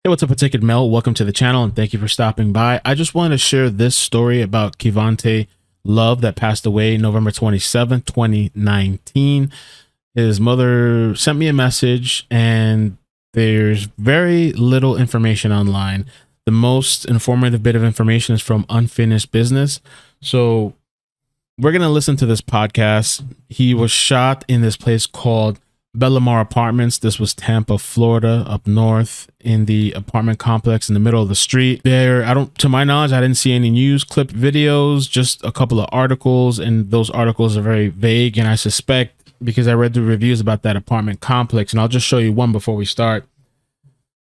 Hey, what's up, iCkEdMeL? Welcome to the channel and thank you for stopping by. I just wanted to share this story about Kivontae Love that passed away November 27th, 2019. His mother sent me a message and there's very little information online. The most informative bit of information is from Unfinished Business. So we're going to listen to this podcast. He was shot in this place called Bellamar Apartments. This was Tampa, Florida, up north in the apartment complex in the middle of the street. To my knowledge, I didn't see any news clip videos, just a couple of articles, and those articles are very vague. And I suspect because I read the reviews about that apartment complex, and I'll just show you one before we start.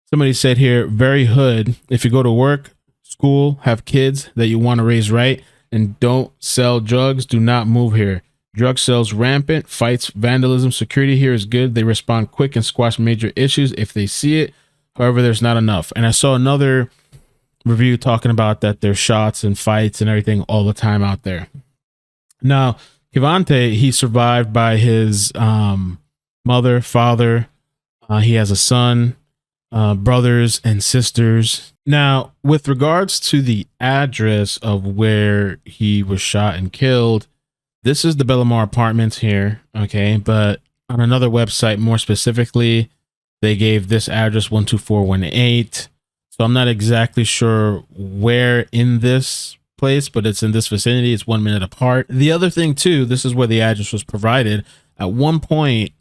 Somebody said here, very hood. If you go to work, school, have kids that you want to raise right, and don't sell drugs, do not move here. Drug sales rampant, fights, vandalism, security here is good. They respond quick and squash major issues if they see it. However, there's not enough. And I saw another review talking about that there's shots and fights and everything all the time out there. Now, Kivontae, he survived by his mother, father. He has a son, brothers and sisters. Now, with regards to the address of where he was shot and killed, this is the Bellamar Apartments here, okay? But on another website, more specifically, they gave this address 12418. So I'm not exactly sure where in this place, but it's in this vicinity. It's 1 minute apart. The other thing too, this is where the address was provided. At one point,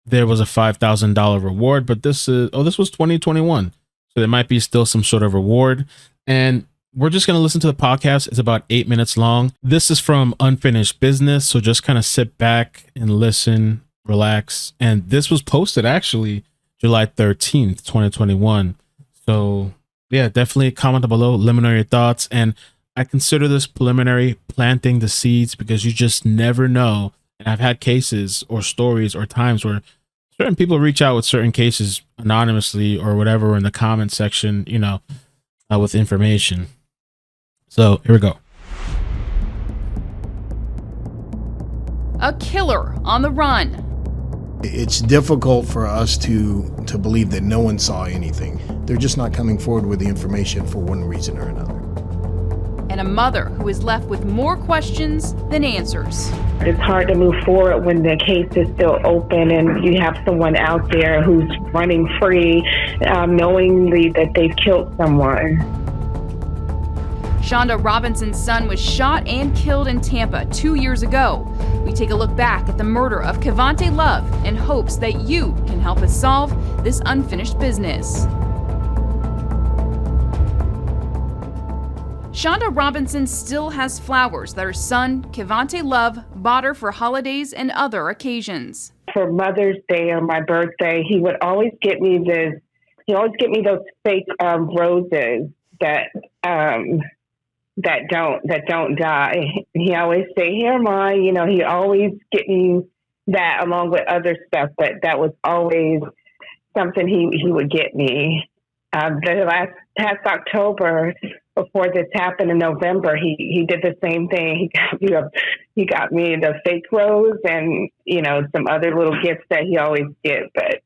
there was a $5,000 reward, but this was 2021. So there might be still some sort of reward. And we're just going to listen to the podcast. It's about 8 minutes long. This is from Unfinished Business. So just kind of sit back and listen, relax. And this was posted actually July 13th, 2021. So yeah, definitely comment below. Let me know your thoughts. And I consider this preliminary, planting the seeds, because you just never know. And I've had cases or stories or times where certain people reach out with certain cases anonymously or whatever in the comment section, with information. So here we go. A killer on the run. It's difficult for us to believe that no one saw anything. They're just not coming forward with the information for one reason or another. And a mother who is left with more questions than answers. It's hard to move forward when the case is still open and you have someone out there who's running free, knowingly that they've killed someone. Shonda Robinson's son was shot and killed in Tampa 2 years ago. We take a look back at the murder of Kivontae Love in hopes that you can help us solve this unfinished business. Shonda Robinson still has flowers that her son, Kivontae Love, bought her for holidays and other occasions. For Mother's Day or my birthday, he would always get me those fake roses that don't die. He always say, "Here, Ma," he always get me that along with other stuff, but that was always something he would get me. The past October, before this happened in November, he did the same thing. He got me the fake rose and some other little gifts that he always get, but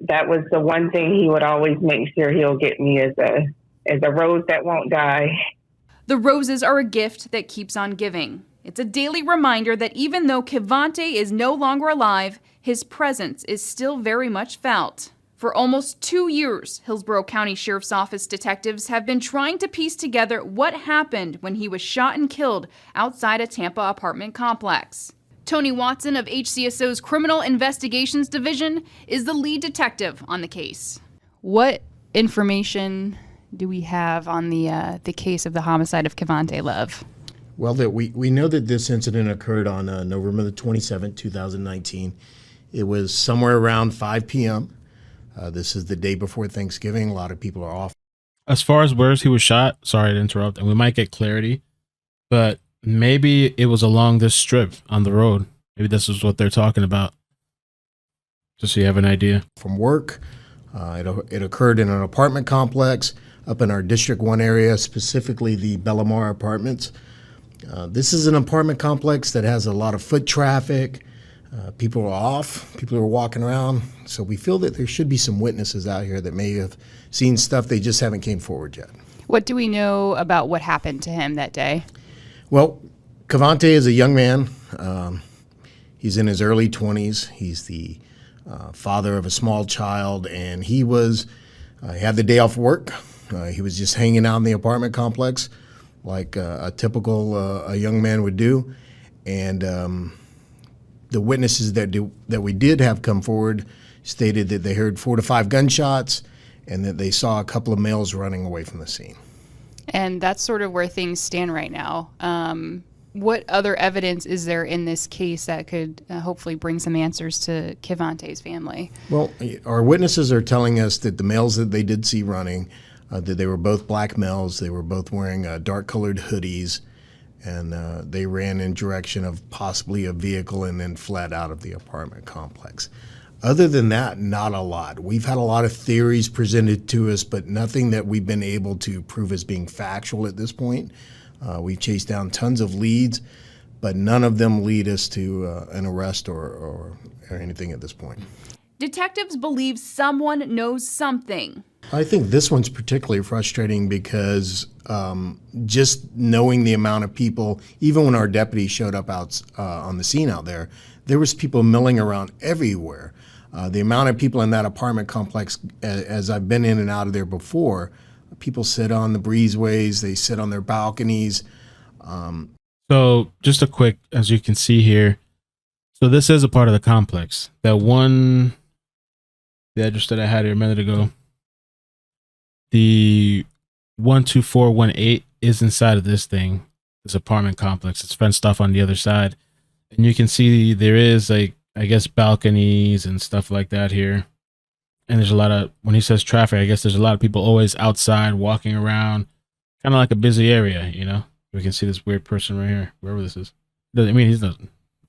that was the one thing he would always make sure he'll get me as a rose that won't die. The roses are a gift that keeps on giving. It's a daily reminder that even though Kivontae is no longer alive, his presence is still very much felt. For almost 2 years, Hillsborough County Sheriff's Office detectives have been trying to piece together what happened when he was shot and killed outside a Tampa apartment complex. Tony Watson of HCSO's Criminal Investigations Division is the lead detective on the case. What information do we have on the case of the homicide of Kivontae Love? Well, that we know that this incident occurred on November the 27th, 2019. It was somewhere around 5 p.m. This is the day before Thanksgiving. A lot of people are off. As far as where he was shot, sorry to interrupt, and we might get clarity, but maybe it was along this strip on the road. Maybe this is what they're talking about. Just so you have an idea. From work. It occurred in an apartment complex up in our District 1 area, specifically the Bellamar Apartments. This is an apartment complex that has a lot of foot traffic. People are off. People are walking around. So we feel that there should be some witnesses out here that may have seen stuff. They just haven't came forward yet. What do we know about what happened to him that day? Well, Kivontae is a young man. He's in his early 20s. He's the father of a small child, and he had the day off work. He was just hanging out in the apartment complex like a typical a young man would do. And the witnesses that we did have come forward stated that they heard 4 to 5 gunshots and that they saw a couple of males running away from the scene. And that's sort of where things stand right now. What other evidence is there in this case that could hopefully bring some answers to Kivontae's family? Well, our witnesses are telling us that the males that they did see running, that they were both black males. They were both wearing dark-colored hoodies, and they ran in direction of possibly a vehicle and then fled out of the apartment complex. Other than that, not a lot. We've had a lot of theories presented to us, but nothing that we've been able to prove as being factual at this point. We've chased down tons of leads, but none of them lead us to an arrest or anything at this point. Detectives believe someone knows something. I think this one's particularly frustrating because just knowing the amount of people, even when our deputies showed up out on the scene out there was people milling around everywhere. The amount of people in that apartment complex, as I've been in and out of there before, people sit on the breezeways, they sit on their balconies. So just a quick, as you can see here, so this is a part of the complex. The address that I had here a minute ago, the 12418 is inside of this thing, this apartment complex. It's fenced off on the other side. And you can see there is, like, I guess, balconies and stuff like that here. And there's a lot of, when he says traffic, I guess there's a lot of people always outside walking around, kind of like a busy area, you know? We can see this weird person right here, wherever this is. I mean, he's not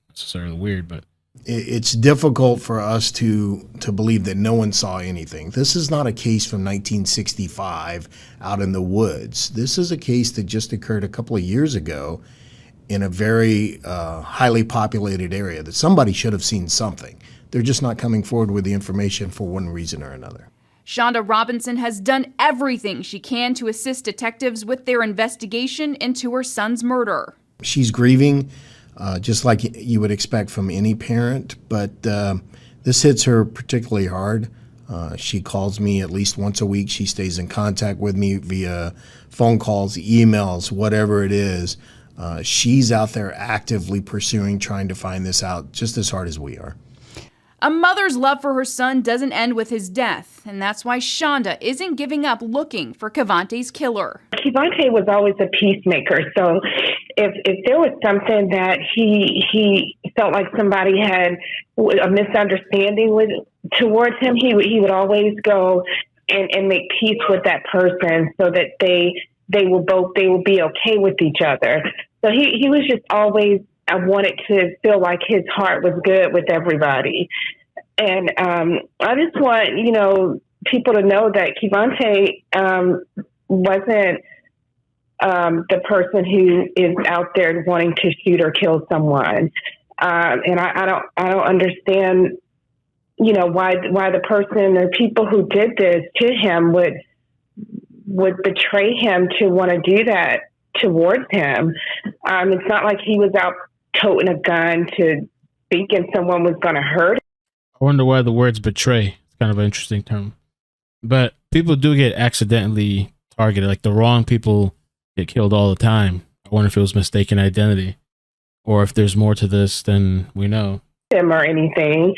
necessarily weird, but it's difficult for us to believe that no one saw anything. This is not a case from 1965 out in the woods. This is a case that just occurred a couple of years ago in a very highly populated area that somebody should have seen something. They're just not coming forward with the information for one reason or another. Shonda Robinson has done everything she can to assist detectives with their investigation into her son's murder. She's grieving, just like you would expect from any parent, but this hits her particularly hard. She calls me at least once a week. She stays in contact with me via phone calls, emails, whatever it is. She's out there actively pursuing, trying to find this out just as hard as we are. A mother's love for her son doesn't end with his death, and that's why Shonda isn't giving up looking for Kivontae's killer. Kivontae was always a peacemaker, so if there was something that he felt like somebody had a misunderstanding towards him, he would always go and make peace with that person so that they will be okay with each other. So he was just always, I wanted to feel like his heart was good with everybody. And I just want, people to know that Kivontae wasn't the person who is out there wanting to shoot or kill someone. And I don't understand, why the person or people who did this to him would betray him to want to do that towards him. It's not like he was out toting a gun to thinking someone was going to hurt him. I wonder why the words betray. It's kind of an interesting term. But people do get accidentally targeted. Like, the wrong people get killed all the time. I wonder if it was mistaken identity or if there's more to this than we know. Him or anything.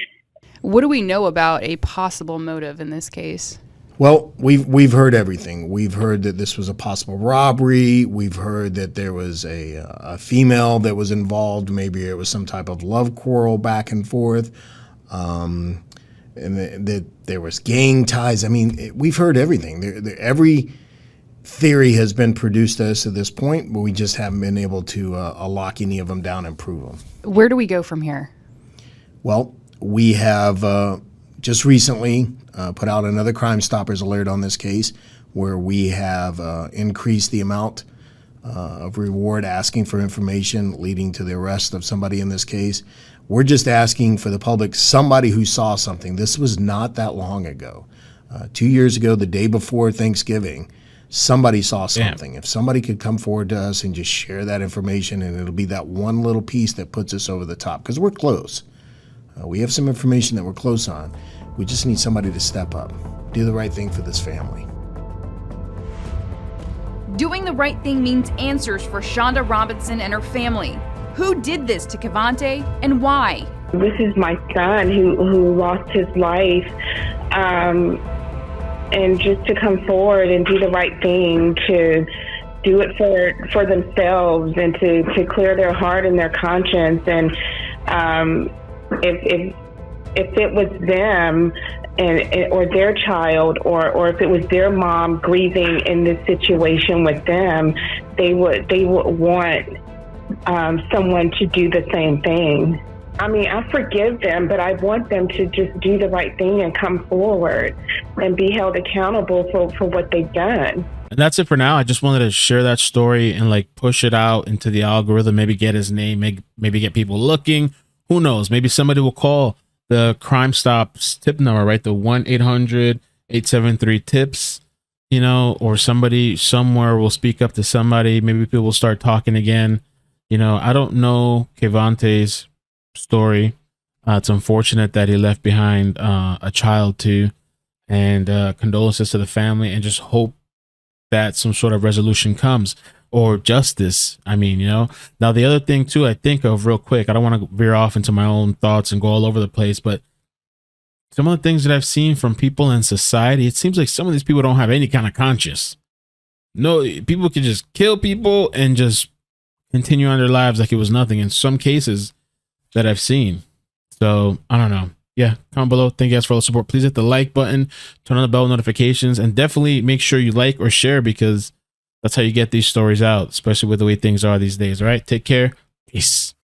What do we know about a possible motive in this case? Well, we've heard everything. We've heard that this was a possible robbery. We've heard that there was a female that was involved. Maybe it was some type of love quarrel back and forth. And that there was gang ties. I mean, we've heard everything. Every theory has been produced to us at this point, but we just haven't been able to lock any of them down and prove them. Where do we go from here? Well, we have just recently put out another Crime Stoppers alert on this case, where we have increased the amount of reward asking for information leading to the arrest of somebody in this case. We're just asking for the public, somebody who saw something. This was not that long ago. 2 years ago, the day before Thanksgiving, somebody saw something. If somebody could come forward to us and just share that information, and it'll be that one little piece that puts us over the top, because we're close. We have some information that we're close on. We just need somebody to step up, do the right thing for this family. Doing the right thing means answers for Shonda Robinson and her family. Who did this to Kivontae and why? This is my son who lost his life. And just to come forward and do the right thing, to do it for themselves and to clear their heart and their conscience. And if it was them or their child or if it was their mom grieving in this situation with them, they would want someone to do the same thing. I mean, I forgive them, but I want them to just do the right thing and come forward and be held accountable for what they've done. And that's it for now. I just wanted to share that story and like push it out into the algorithm, maybe get his name, maybe get people looking. Who knows? Maybe somebody will call the Crime Stops tip number, right? The 1-800-873-TIPS, you know, or somebody somewhere will speak up to somebody. Maybe people will start talking again. You know, I don't know Kivontae's story. It's unfortunate that he left behind a child too, and condolences to the family, and just hope that some sort of resolution comes or justice. I mean, you know, now the other thing too, I think of real quick, I don't want to veer off into my own thoughts and go all over the place, but some of the things that I've seen from people in society, it seems like some of these people don't have any kind of conscience. No, people can just kill people and just continue on their lives like it was nothing in some cases that I've seen. So I don't know. Yeah, comment below. Thank you guys for all the support. Please hit the like button, turn on the bell notifications, and definitely make sure you like or share, because that's how you get these stories out, especially with the way things are these days. All right, take care. Peace.